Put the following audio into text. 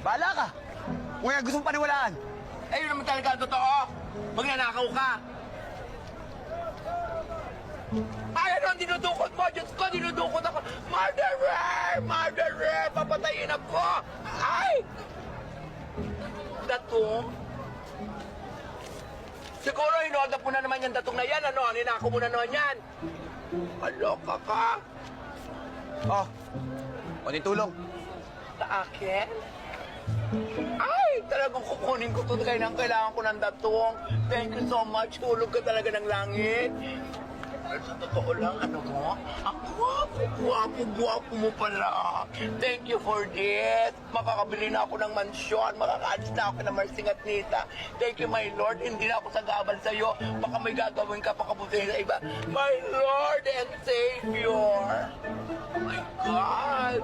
Bahala ka. Kung gusto mong paniwalaan. Eh, yun naman talaga ang totoo. Magnanakaw ka. Ay, ano ang dinudukot mo? Diyos ko, dinudukot ako. Murderer! Murderer! Papatayin ako! Ay! Datong? Siguro, inoda po na naman yung datong na yan. Ano? Ninako mo na naman yan. Aloka ka. Oh, konting tulong. Sa akin? Ay, talagang kukunin ko ito. Kailangan ko ng datong. Thank you so much. Hulog ka talaga ng langit. Pero sa totoo lang, ano mo? Ang gwapo mo pala. Thank you for this. Makakabili na ako ng mansyon. Makakaalis na ako ng Marsing at Nita. Thank you, my Lord. Hindi na ako sagabal sa'yo. Baka may gagawin ka pakabutin sa iba. My Lord and Savior. Oh my God.